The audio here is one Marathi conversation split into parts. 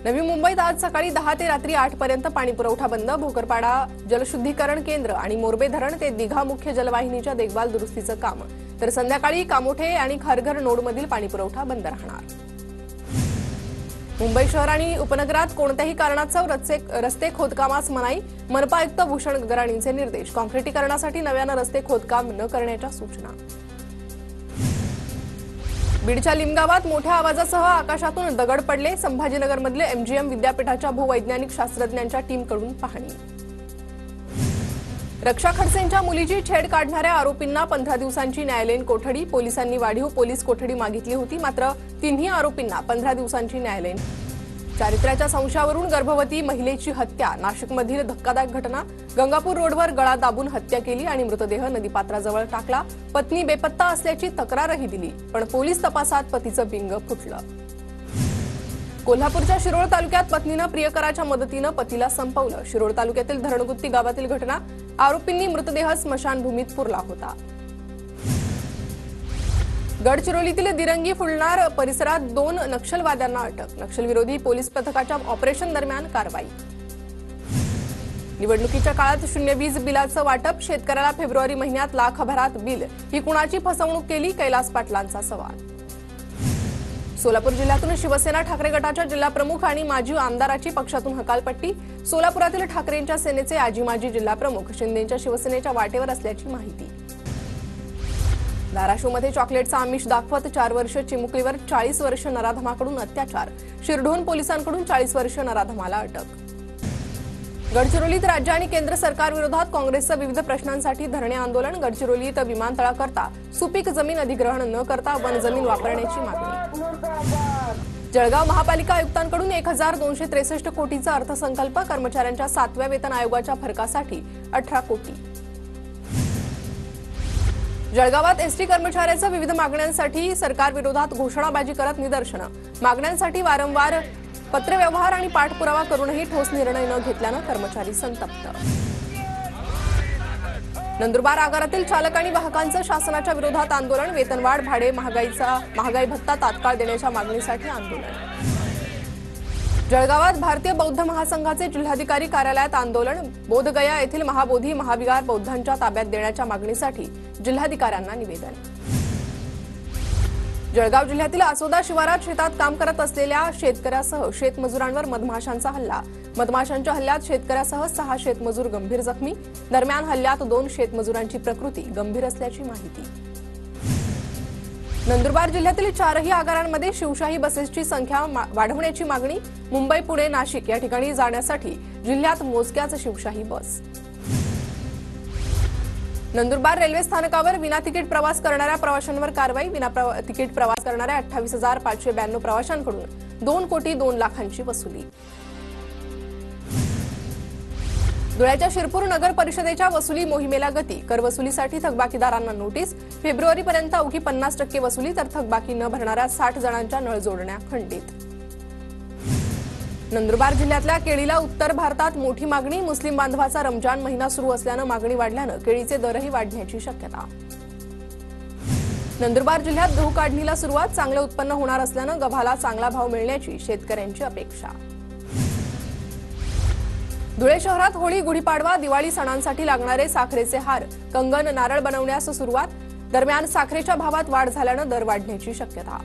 नवी मुंबईत आज सकाळी 10 ते रात्री 8 पर्यंत पाणी पुरवठा बंद। भोकरपाडा जलशुद्धीकरण केंद्र आणि मोरबे धरण ते दिघा मुख्य जलवाहिनीच्या देखभाल दुरुस्तीचं काम, तर संध्याकाळी कामोठे आणि खारघर नोडमधील पाणी पुरवठा बंद राहणार। मुंबई शहर आणि उपनगरात कोणत्याही कारणास्तव रस्ते खोदकामास मनाई। मनपा आयुक्त भूषण गराणींचे निर्देश। काँक्रिटीकरणासाठी नव्यानं रस्ते खोदकाम न करण्याच्या सूचना। बीडच्या लिमगावात मोठ्या आवाजासह आकाशातून दगड पडले। संभाजीनगरमधले एमजीएम विद्यापीठाच्या भूवैज्ञानिक शास्त्रज्ञांच्या टीमकडून पाहणी। रक्षा खडसेंच्या मुलीची छेड काढणाऱ्या आरोपींना 15 दिवसांची न्यायालयीन कोठडी। पोलिसांनी वाढीव पोलीस कोठडी मागितली होती, मात्र तिन्ही आरोपींना 15 दिवसांची न्यायालयीन। चारित्र्याच्या संशयावरून गर्भवती महिलेची हत्या। नाशिकमधील धक्कादायक घटना। गंगापूर रोडवर गळा दाबून हत्या केली आणि मृतदेह नदीपात्राजवळ टाकला। पत्नी बेपत्ता असल्याची तक्रारही दिली, पण पोलीस तपासात पतीचं बिंग फुटलं। कोल्हापूरच्या शिरोळ तालुक्यात पत्नीनं प्रियकराच्या मदतीनं पतीला संपवलं। शिरोळ तालुक्यातील धरणगुत्ती गावातील घटना। आरोपींनी मृतदेह स्मशानभूमीत पुरला होता। गडचिरोलीतील दिरंगी फुलणार परिसरात 2 नक्षलवाद्यांना अटक। नक्षलविरोधी पोलीस पथकाच्या ऑपरेशन दरम्यान कारवाई। निवडणुकीच्या काळात शून्य वीज बिलाचं वाटप। शेतकऱ्याला फेब्रुवारी महिन्यात लाखभरात बिल। ही कुणाची फसवणूक केली? कैलास पाटलांचा सवाल। सोलापूर जिल्ह्यातून शिवसेना ठाकरे गटाच्या जिल्हाप्रमुख आणि माजी आमदाराची पक्षातून हकालपट्टी। सोलापुरातील ठाकरेंच्या सेनेचे आजी माजी जिल्हाप्रमुख शिंदेंच्या शिवसेनेच्या वाटेवर असल्याची माहिती। धाराशिवमध्ये चॉकलेटचा आमिष दाखवत 4 वर्ष चिमुकलीवर 40 वर्ष नराधमाकडून अत्याचार। शिरढोण पोलिसांकडून 40 वर्ष नराधमाला अटक। गडचिरोलीत राज्य आणि केंद्र सरकारविरोधात काँग्रेसचं विविध प्रश्नांसाठी धरणे आंदोलन। गडचिरोलीत विमानतळाकरता सुपीक जमीन अधिग्रहण न करता वन जमीन वापरण्याची मागणी। जळगाव महापालिका आयुक्तांकडून 1263 कोटीचा अर्थसंकल्प। कर्मचाऱ्यांच्या 7व्या वेतन आयोगाच्या फरकासाठी 18 कोटी। जळगावात एसटी कर्मचाऱ्यांच्या विविध मागण्यांसाठी सरकारविरोधात घोषणाबाजी करत निदर्शनं। मागण्यांसाठी वारंवार पत्रव्यवहार आणि पाठपुरावा करूनही ठोस निर्णय न घेतल्यानं कर्मचारी संतप्त। नंदुरबार आगारातील चालक आणि वाहकांचं शासनाच्या विरोधात आंदोलन। वेतनवाढ, भाडे, महागाई भत्ता तात्काळ देण्याच्या मागणीसाठी आंदोलन। जळगावात भारतीय बौद्ध महासंघाचे जिल्हाधिकारी कार्यालयात आंदोलन। बोधगया येथील महाबोधी महाविहार बौद्धांच्या ताब्यात देण्याच्या मागणीसाठी जिल्हाधिकाऱ्यांना निवेदन। जळगाव जिल्ह्यातील आसोदा शिवारात शेतात काम करत असलेल्या शेतकऱ्यासह शेतमजुरांवर मधमाशांचा हल्ला। मधमाशांच्या हल्ल्यात शेतकऱ्यासह 6 शेतमजूर गंभीर जखमी। दरम्यान हल्ल्यात 2 शेतमजुरांची प्रकृती गंभीर असल्याची माहिती। नंदुरबार जिल्ह्यातील 4ही आगारांमध्ये शिवशाही बसेसची संख्या वाढवण्याची मागणी। मुंबई, पुणे, नाशिक या ठिकाणी जाण्यासाठी जिल्ह्यात मोजक्याच शिवशाही बस। नंदुरबार रेल्वे स्थानकावर विना तिकीट प्रवास करणाऱ्या प्रवाशांवर कारवाई। विना तिकीट प्रवास करणाऱ्या 28,592 प्रवाशांकडून 2,02,00,000ची वसुली। धुळ्याच्या शिरपूर नगर परिषदेच्या वसुली मोहिमेला गती। कर वसुलीसाठी थकबाकीदारांना नोटीस। फेब्रुवारीपर्यंत अवघी 50% वसुली, तर थकबाकी न भरणाऱ्या 60 जणांच्या नळ जोडण्या खंडित। नंदुरबार जिल्ह्यातल्या केळीला उत्तर भारतात मोठी मागणी। मुस्लिम बांधवाचा रमजान महिना सुरू असल्यानं मागणी वाढल्यानं केळीचे दरही वाढण्याची शक्यता। नंदुरबार जिल्ह्यात गहू काढणीला सुरुवात। चांगलं उत्पन्न होणार असल्यानं गव्हाला चांगला भाव मिळण्याची शेतकऱ्यांची अपेक्षा। धुळे शहरात होळी, गुढीपाडवा, दिवाळी सणांसाठी लागणारे साखरेचे हार, कंगन, नारळ बनवण्यास सुरुवात। दरम्यान साखरेच्या भावात वाढ झाल्यानं दर वाढण्याची शक्यता।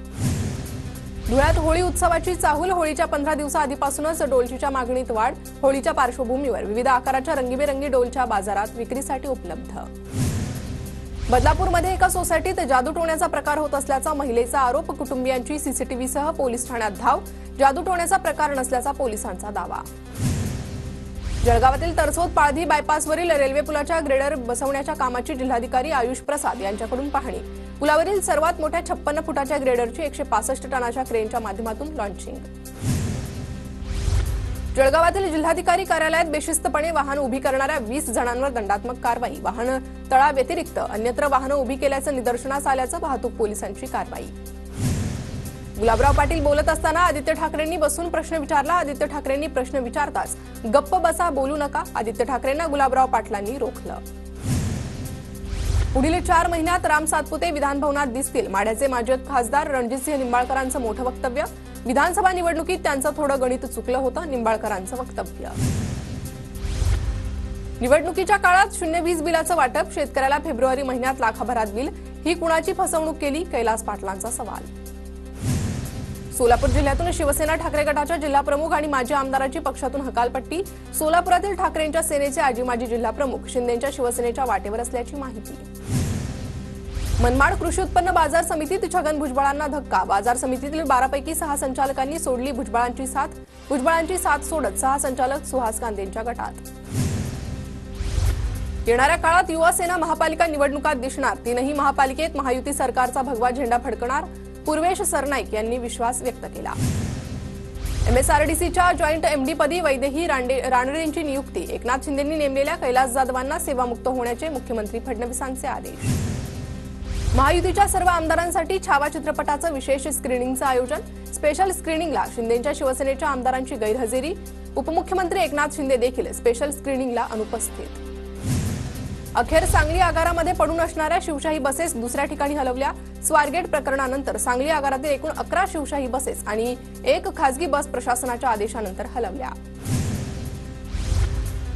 धुळ्यात होळी उत्सवाची चाहूल। होळीच्या 15 दिवसाआधीपासूनच डोलचीच्या मागणीत वाढ। होळीच्या पार्श्वभूमीवर विविध आकाराच्या रंगीबेरंगी डोलच्या बाजारात विक्रीसाठी उपलब्ध। बदलापूरमध्ये एका सोसायटीत जादूटोण्याचा प्रकार होत असल्याचा महिलेचा आरोप। कुटुंबियांची सीसीटीव्हीसह पोलीस ठाण्यात धाव। जादूटोण्याचा प्रकार नसल्याचा पोलिसांचा दावा। जळगावातील तरसोद पाळधी बायपासवरील रेल्वे पुलाच्या ग्रेडर बसवण्याच्या कामाची जिल्हाधिकारी आयुष प्रसाद यांच्याकडून पाहणी। पुलावरील सर्वात मोठ्या 56 फुटाच्या ग्रेडरची 165 टनाच्या क्रेनच्या माध्यमातून लॉन्चिंग। जळगावातील जिल्हाधिकारी कार्यालयात बेशिस्तपणे वाहन उभी करणाऱ्या 20 जणांवर दंडात्मक कारवाई। वाहन तळाव्यतिरिक्त अन्यत्र वाहनं उभी केल्याचं निदर्शनास आल्याचं वाहतूक पोलिसांची कारवाई। गुलाबराव पाटील बोलत असताना आदित्य ठाकरेंनी बसून प्रश्न विचारला। आदित्य ठाकरेंनी प्रश्न विचारताच गप्प बसा, बोलू नका। आदित्य ठाकरेंना गुलाबराव पाटलांनी रोखलं। पुढील 4 महिन्यात राम सातपुते विधानभवनात दिसतील. माढ्याचे माजी खासदार रणजितसिंह निंबाळकरांचं मोठं वक्तव्य. विधानसभा निवडणुकीत त्यांचं थोडं गणित चुकलं होतं, निंबाळकरांचं वक्तव्य. निवडणुकीच्या काळात शून्य वीज बिलाचं वाटप, शेतकऱ्याला फेब्रुवारी महिन्यात लाखाभरात बिल, ही कुणाची फसवणूक केली, कैलास पाटलांचा सवाल. सोलापूर जिल्ह्यातून शिवसेना ठाकरे गटाच्या जिल्हाप्रमुख आणि माजी आमदाराची पक्षातून हकालपट्टी. सोलापुरातील ठाकरेंच्या सेनेचे आजी माजी जिल्हाप्रमुख शिंदेंच्या शिवसेनेच्या वाटेवर असल्याची माहिती. मनमाड कृषी उत्पन्न बाजार समितीत छगन भुजबळांना धक्का. बाजार समितीतील 12 पैकी 6 संचालकांनी सोडली भुजबळांची साथ. भुजबळांची साथ सोडत 6 संचालक सुहास कांदेंच्या गटात. येणाऱ्या काळात युवा सेना महापालिका निवडणुकात दिसणार. 3ही महापालिकेत महायुती सरकारचा भगवा झेंडा फडकणार. पूर्वेश सरनाईक यांनी विश्वास व्यक्त केला. MSRDCच्या जॉईंट MD पदी वैदेही रानडेंची नियुक्ती. एकनाथ शिंदेंनी नेमलेल्या कैलास जाधवांना सेवामुक्त होण्याचे मुख्यमंत्री फडणवीसांचे आदेश. महायुतीच्या सर्व आमदारांसाठी छावा चित्रपटाचं विशेष स्क्रीनिंगचं आयोजन. स्पेशल स्क्रीनिंगला शिंदेंच्या शिवसेनेच्या आमदारांची गैरहजेरी. उपमुख्यमंत्री एकनाथ शिंदे देखील स्पेशल स्क्रीनिंगला अनुपस्थित. अखेर सांगली आगारामध्ये पडून असणाऱ्या शिवशाही बसेस दुसऱ्या ठिकाणी हलवल्या. स्वारगेट प्रकरणानंतर सांगली आगारातील एकूण 11 शिवशाही बसेस आणि 1 खासगी बस प्रशासनाच्या आदेशानंतर हलवल्या.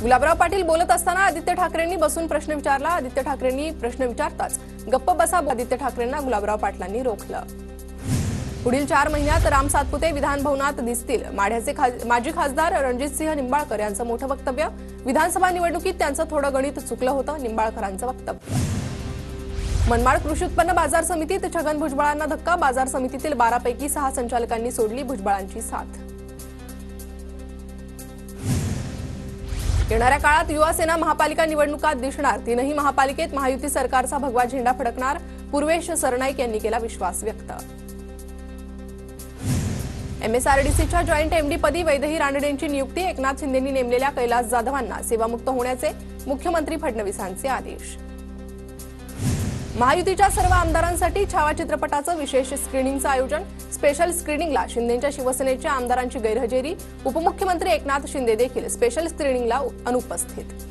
गुलाबराव पाटील बोलत असताना आदित्य ठाकरेंनी बसून प्रश्न विचारला. आदित्य ठाकरेंनी प्रश्न विचारताच गप्प बसा आदित्य ठाकरेंना गुलाबराव पाटलांनी रोखलं. पुढील 4 महिन्यात राम सातपुते विधानभवनात दिसतील. माढ्याचे माजी खासदार रणजितसिंह निंबाळकर यांचं मोठं वक्तव्य. विधानसभा निवडणुकीत त्यांचं थोडं गणित चुकलं होतं, निंबाळकरांचं वक्तव्य. मनमाड कृषी उत्पन्न बाजार समितीत छगन भुजबळांना धक्का. बाजार समितीतील 12 पैकी 6 संचालकांनी सोडली भुजबळांची साथ. येणाऱ्या काळात युवा सेना महापालिका निवडणुकात दिसणार. 3ही महापालिकेत महायुती सरकारचा भगवा झेंडा फडकणार. पूर्वेश सरनाईक यांनी केला विश्वास व्यक्त. MSRDCच्या जॉईंट MD पदी वैदेही रानडेंची नियुक्ती. एकनाथ शिंदेंनी नेमलेल्या कैलास जाधवांना सेवामुक्त होण्याचे मुख्यमंत्री फडणवीसांचे आदेश. महायुतीच्या सर्व आमदारांसाठी छावा चित्रपटाचं विशेष स्क्रीनिंगचं आयोजन. स्पेशल स्क्रीनिंगला शिंदेंच्या शिवसेनेच्या आमदारांची गैरहजेरी. उपमुख्यमंत्री एकनाथ शिंदे देखील स्पेशल स्क्रीनिंगला अनुपस्थित.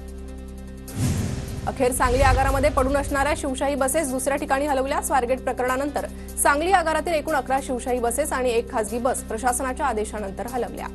अखेर सांगली आगारामध्ये पडून असणाऱ्या शिवशाही बसेस दुसऱ्या ठिकाणी हलवल्या. स्वारगेट प्रकरणानंतर सांगली आगारातील एकूण 11 शिवशाही बसेस आणि 1 खासगी बस प्रशासनाच्या आदेशानंतर हलवल्या.